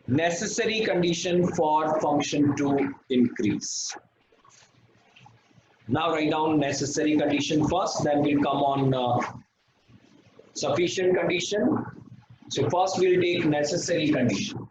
necessary condition for function to increase. Now write down necessary condition first, then we'll come on sufficient condition. So first we'll take necessary condition.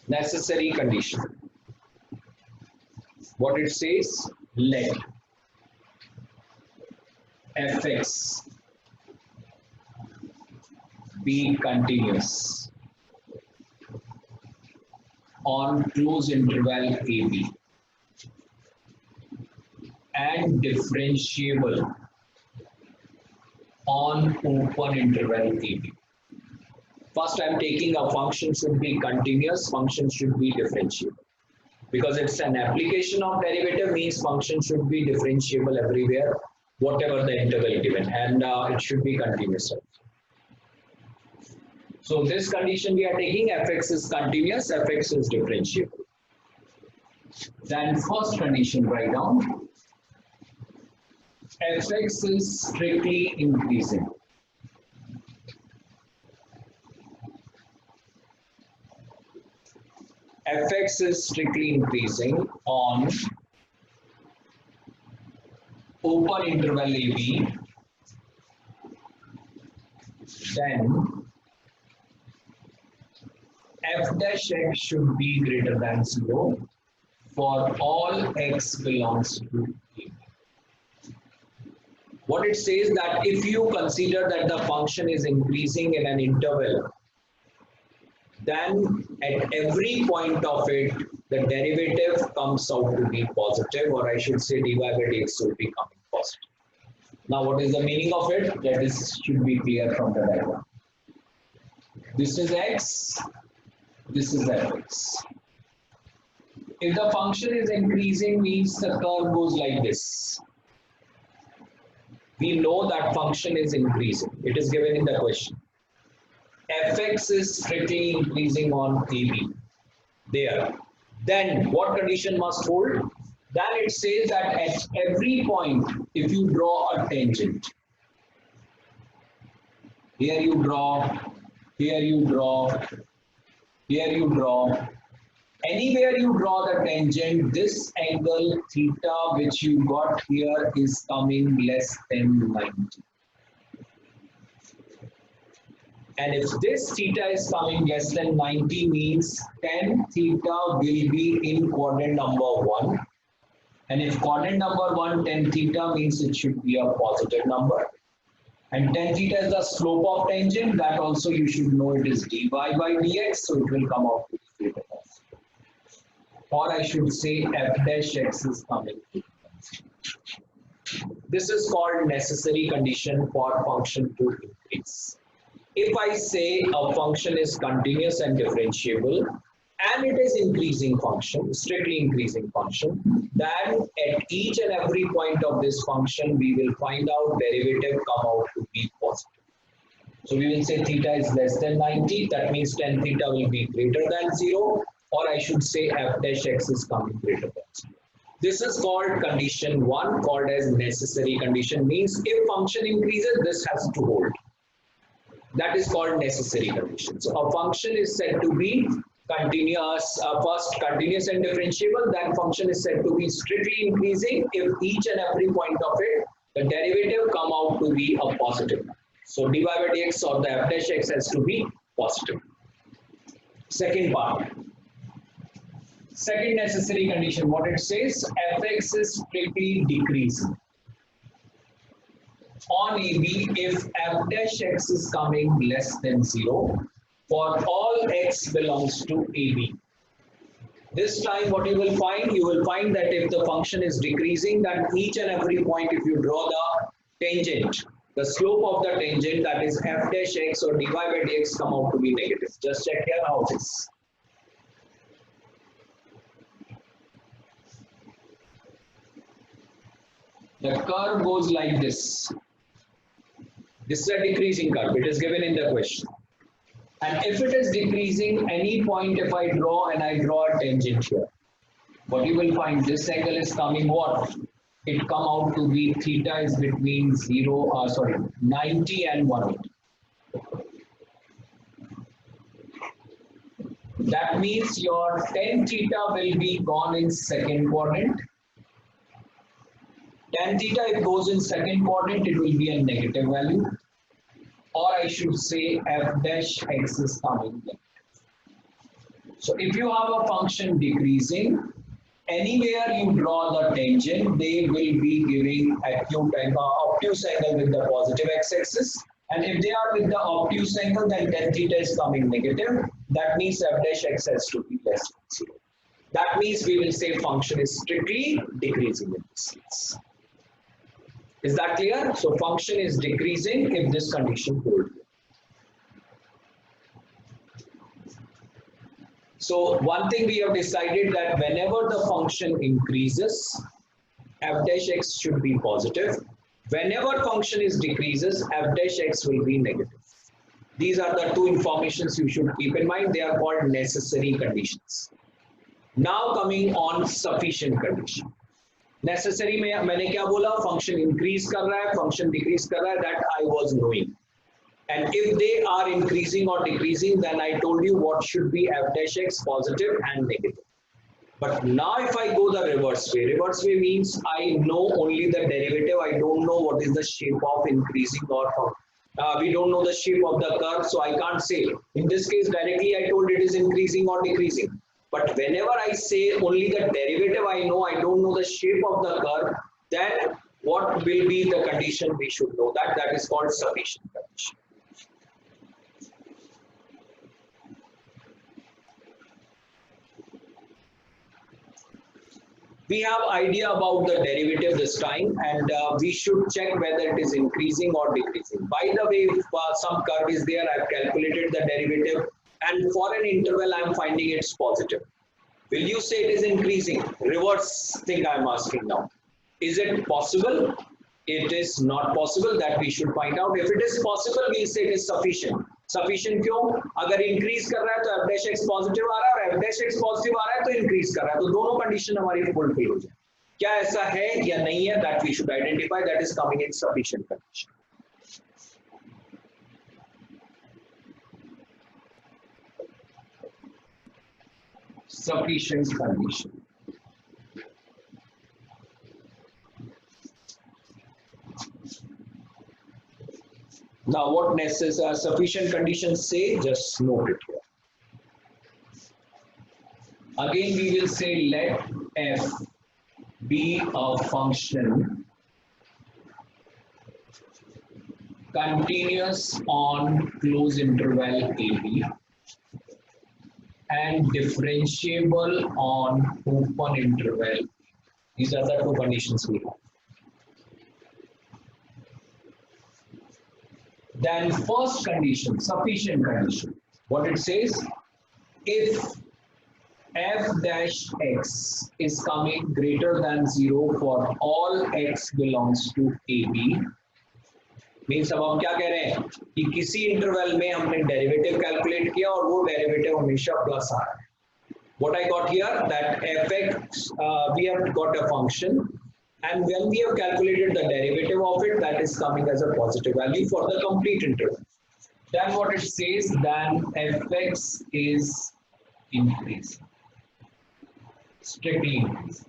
Necessary condition. What it says, let fx be continuous on closed interval AB and differentiable on open interval AB. First, I'm taking a function should be continuous, function should be differentiable. Because it's an application of derivative means function should be differentiable everywhere, whatever the interval given, and it should be continuous. So this condition we are taking, fx is continuous, fx is differentiable. Then first condition write down, fx is strictly increasing. Fx is strictly increasing on open interval AB, then f dash x should be greater than 0 for all x belongs to AB. What it says that if you consider that the function is increasing in an interval, then at every point of it, the derivative comes out to be positive, or I should say dy by dx will be coming positive. Now what is the meaning of it? That is should be clear from the diagram. This is x, this is fx. If the function is increasing means the curve goes like this. We know that function is increasing. It is given in the question. Fx is strictly increasing on AB. There. Then what condition must hold? Then it says that at every point, if you draw a tangent, here you draw, here you draw, here you draw, anywhere you draw the tangent, this angle theta which you got here is coming less than 90. And if this theta is coming less than 90 means tan theta will be in quadrant number 1. And if quadrant number 1 tan theta means it should be a positive number. And tan theta is the slope of tangent, that also you should know it is dy by dx, so it will come out to be greater than 0. Or I should say f dash x is coming to. This is called necessary condition for function to increase. If I say a function is continuous and differentiable and it is increasing function, strictly increasing function, then at each and every point of this function we will find out derivative come out to be positive. So we will say theta is less than 90, that means tan theta will be greater than 0, or I should say f dash x is coming greater than 0. This is called condition 1, called as necessary condition, means if function increases this has to hold. That is called necessary condition. So a function is said to be continuous, first continuous and differentiable, then function is said to be strictly increasing if each and every point of it, the derivative come out to be a positive. So dy by dx or the f dash x has to be positive. Second part. Second necessary condition, what it says, fx is strictly decreasing on AB if f dash x is coming less than 0 for all x belongs to AB. This time what you will find that if the function is decreasing, then each and every point if you draw the tangent, the slope of the tangent, that is f dash x or dy by dx come out to be negative. Just check here how it is. The curve goes like this. This is a decreasing curve. It is given in the question. And if it is decreasing, any point if I draw and I draw a tangent here, what you will find, this angle is coming what? it come out to be theta is between 90 and 180. That means your tan theta will be gone in second quadrant. Tan theta, if goes in second quadrant, it will be a negative value. Or I should say f dash x is coming negative. So if you have a function decreasing, anywhere you draw the tangent, they will be giving obtuse angle with the positive x-axis. And if they are with the obtuse angle, then tan theta is coming negative. That means f dash x has to be less than 0. That means we will say function is strictly decreasing in this case. Is that clear? So function is decreasing if this condition holds. So one thing we have decided that whenever the function increases, f dash x should be positive. Whenever function is decreases, f dash x will be negative. These are the two informations you should keep in mind. They are called necessary conditions. Now coming on sufficient condition. Necessary में मैंने क्या बोला? Function increase कर रहा है, function decrease कर रहा है. That I was knowing. And if they are increasing or decreasing, then I told you what should be f dash x, positive and negative. But now if I go the reverse way means I know only the derivative. I don't know what is the shape of increasing or we don't know the shape of the curve, so I can't say. In this case, directly I told it is increasing or decreasing. But whenever I say only the derivative I know, I don't know the shape of the curve, then what will be the condition we should know? That is called sufficient condition. We have idea about the derivative this time, and we should check whether it is increasing or decreasing. By the way, if some curve is there, I've calculated the derivative, and for an interval I'm finding it's positive. Will you say it is increasing? Reverse thing I'm asking now. Is it possible? It is not possible. That we should find out. If it is possible, we'll say it is sufficient. Sufficient क्यों? अगर increase कर रहा है तो f dash x positive आ रहा है, और f dash x positive आ रहा है तो increase कर रहा है, तो दोनों condition हमारी fulfill हो जाए. क्या ऐसा है या नहीं है? That we should identify. That is coming in sufficient condition. Sufficient condition. Now, what necessary sufficient conditions say? Just note it here. Again, we will say let f be a function continuous on closed interval AB and differentiable on open interval. These are the two conditions we have. Then first condition, sufficient condition. What it says, if f dash x is coming greater than 0 for all x belongs to AB, means अब हम क्या कह रहे हैं कि किसी interval में हमने डेरिवेटिव कैलकुलेट किया और वो डेरिवेटिव हमेशा प्लस आ रहा है. What I got here, that fx, we have got a function, and when we have calculated the derivative of it, that is coming as a positive value for the complete interval. Then what it says, then fx is increasing, strictly increasing.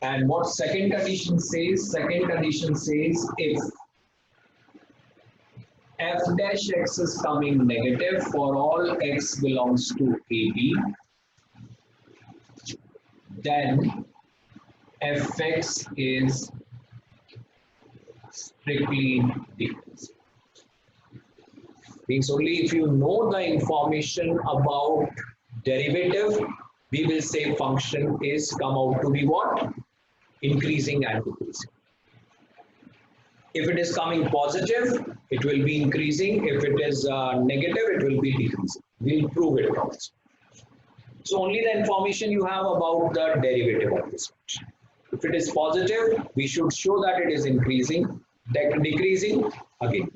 And what second condition says? Second condition says if f dash x is coming negative for all x belongs to AB, then fx is strictly decreasing. Means only if you know the information about derivative, we will say function is come out to be what? Increasing and decreasing. If it is coming positive, it will be increasing. If it is negative, it will be decreasing. We'll prove it also. So only the information you have about the derivative of this function. If it is positive, we should show that it is increasing, decreasing again.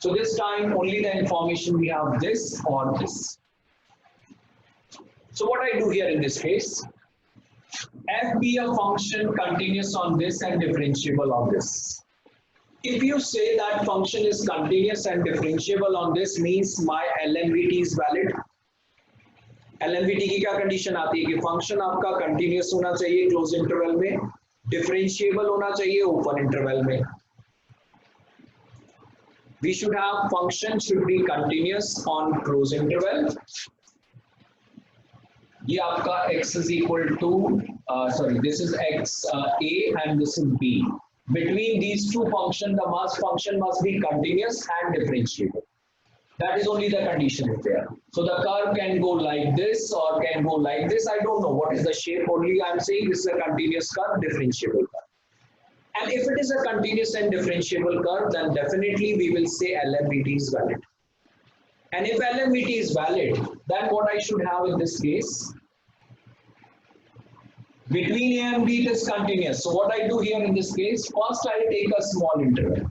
So this time only the information we have this or this. So what I do here in this case, f be a function continuous on this and differentiable on this. If you say that function is continuous and differentiable on this, means my LMVT is valid. LMVT की क्या condition आती है कि function आपका continuous होना चाहिए close interval में, differentiable होना चाहिए ओपन इंटरवल में. We should have function should be continuous on close interval. ये आपका x is equal to this is x a and this is b. Between these two functions, the mass function must be continuous and differentiable. That is only the condition is there. So the curve can go like this or can go like this. I don't know what is the shape. Only I am saying this is a continuous curve, differentiable curve. And if it is a continuous and differentiable curve, then definitely we will say LMVT is valid. And if LMVT is valid, then what I should have in this case, between A and B it is continuous. So what I do here in this case, first I take a small interval.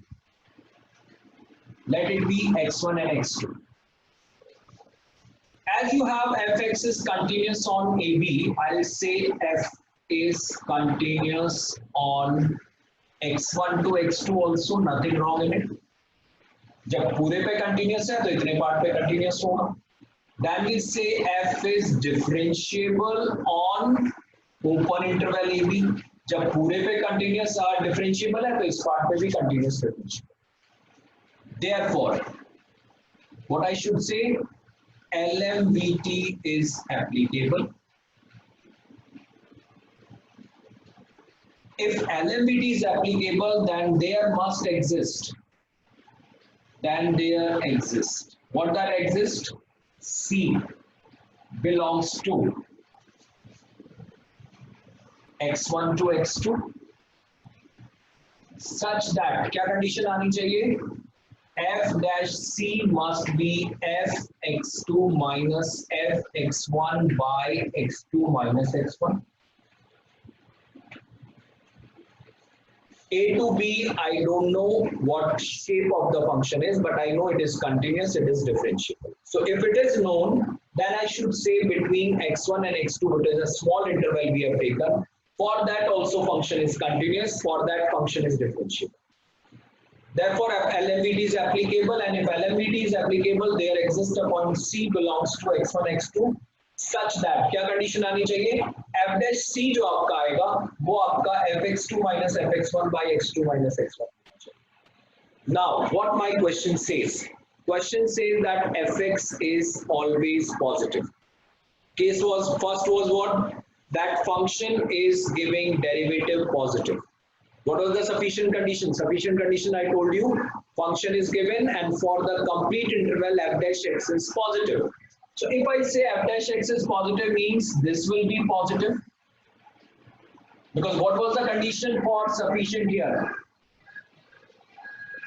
Let it be x1 and x2. As you have fx is continuous on AB, I'll say f is continuous on x1 to x2 also, nothing wrong in it. जब पूरे पे continuous है तो इतने part पे continuous होगा. Then we say f is differentiable on open interval AB. जब पूरे पे continuous differentiable है तो इस पार्ट पे भी continuous differentiable. Therefore, what I should say, LMVT is applicable. If LMVT is applicable, then there must exist. What that exists? C belongs to x1 to x2 such that क्या condition आनी चाहिए? F dash C must be fx2 minus fx1 by x2 minus x1. A to B, I don't know what shape of the function is, but I know it is continuous, it is differentiable. So if it is known, then I should say between x1 and x2, it is a small interval we have taken. For that also function is continuous, for that function is differentiable. Therefore, LMVT is applicable, and if LMVT is applicable, there exists a point C belongs to x1, x2, such that क्या condition आनी चाहिए? F dash C जो आपका आएगा, वो आपका fx2 minus fx1 by x2 minus x1. Now, what my question says? Question says that fx is always positive. Case was first was what? That function is giving derivative positive. What was the sufficient condition? Sufficient condition I told you, function is given and for the complete interval f dash x is positive. So if I say f dash x is positive means this will be positive. Because what was the condition for sufficient here?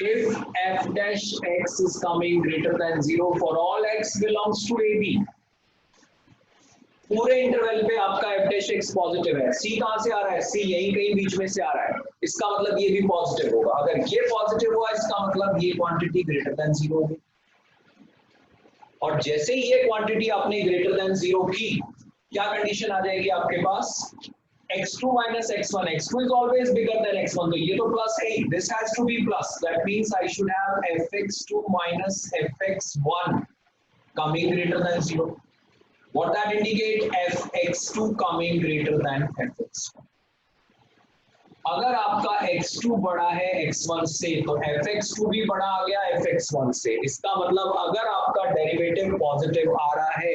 If f dash x is coming greater than 0 for all x belongs to AB. पूरे interval पे आपका f dash x positive है. C कहाँ से आ रहा है? C यहीं कहीं बीच में से आ रहा है. इसका मतलब ये भी पॉजिटिव होगा. अगर ये पॉजिटिव हुआ इसका मतलब ये क्वांटिटी ग्रेटर देन 0 होगी. और जैसे ही ये क्वांटिटी आपने ग्रेटर देन 0 की, क्या कंडीशन आ जाएगी आपके पास? x2 minus x1. x2 is always bigger than x1. तो ये तो प्लस है. This has to be plus. That means I should have fx2 minus fx1 coming greater than 0. What that indicate? fx2 coming greater than fx1. अगर आपका x2 बड़ा है x1 से तो fx2 भी बड़ा आ गया fx1 से. इसका मतलब अगर आपका डेरिवेटिव पॉजिटिव आ रहा है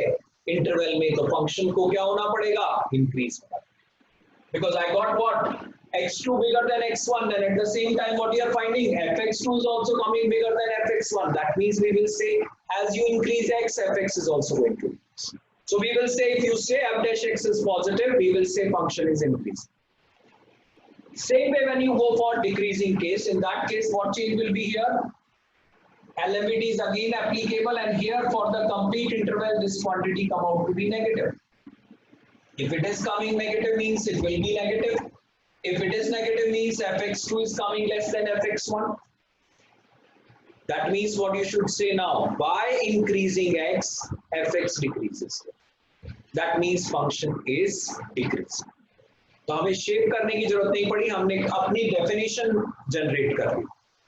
इंटरवल में तो फंक्शन को क्या होना पड़ेगा? इंक्रीज होना. Because I got what? x2 bigger than x1, then at the same time what you are finding? fx2 is also coming bigger than fx1. That means we will say as you increase x, fx is also going to increase. So we will say if you say f dash x is positive, we will say function is increasing. Same way when you go for decreasing case, in that case what change will be here? LMVT is again applicable and here for the complete interval this quantity come out to be negative. If it is coming negative means it will be negative. If it is negative means fx2 is coming less than fx1. That means what you should say now, by increasing x, fx decreases. that means function is decreasing. तो हमें shape करने की जरूरत नहीं पड़ी, हमने अपनी definition generate कर ली.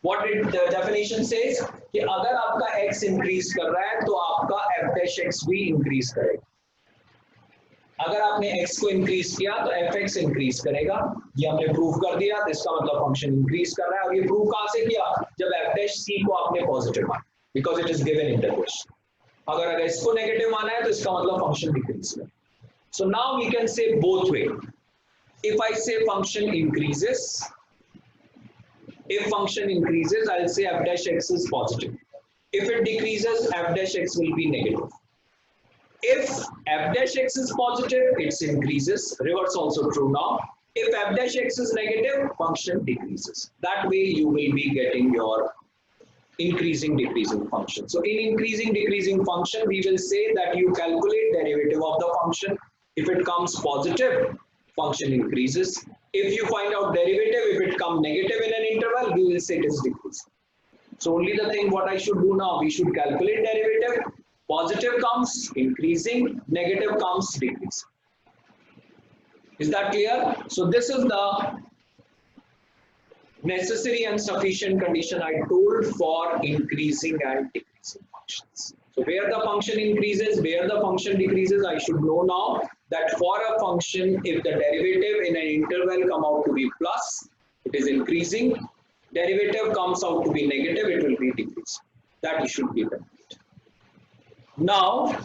What it the definition says कि अगर आपका x इंक्रीज कर रहा है तो आपका f dash x भी इंक्रीज करेगा. अगर आपने x को इंक्रीज किया तो fx इंक्रीज करेगा. ये हमने प्रूव कर दिया, तो इसका मतलब फंक्शन इंक्रीज कर रहा है. और ये प्रूव कहां से किया? जब f dash c को आपने पॉजिटिव माना, because it is given in the question. अगर इसको नेगेटिव माना है तो इसका मतलब फंक्शन डिक्रीज कर. So now we can say both way. If I say function increases, if function increases, I'll say f dash x is positive. If it decreases, f dash x will be negative. If f dash x is positive, it increases. Reverse also true now. If f dash x is negative, function decreases. That way you will be getting your increasing decreasing function. So in increasing decreasing function, we will say that you calculate derivative of the function. If it comes positive, function increases. If you find out derivative, if it comes negative in an interval, we will say it is decreasing. So only the thing what I should do now, we should calculate derivative. Positive comes increasing, negative comes decreasing. Is that clear? So this is the necessary and sufficient condition I told for increasing and decreasing functions. So where the function increases, where the function decreases, I should know now that for a function, if the derivative in an interval come out to be plus, it is increasing. Derivative comes out to be negative, it will be decreasing. That you should be complete. Now,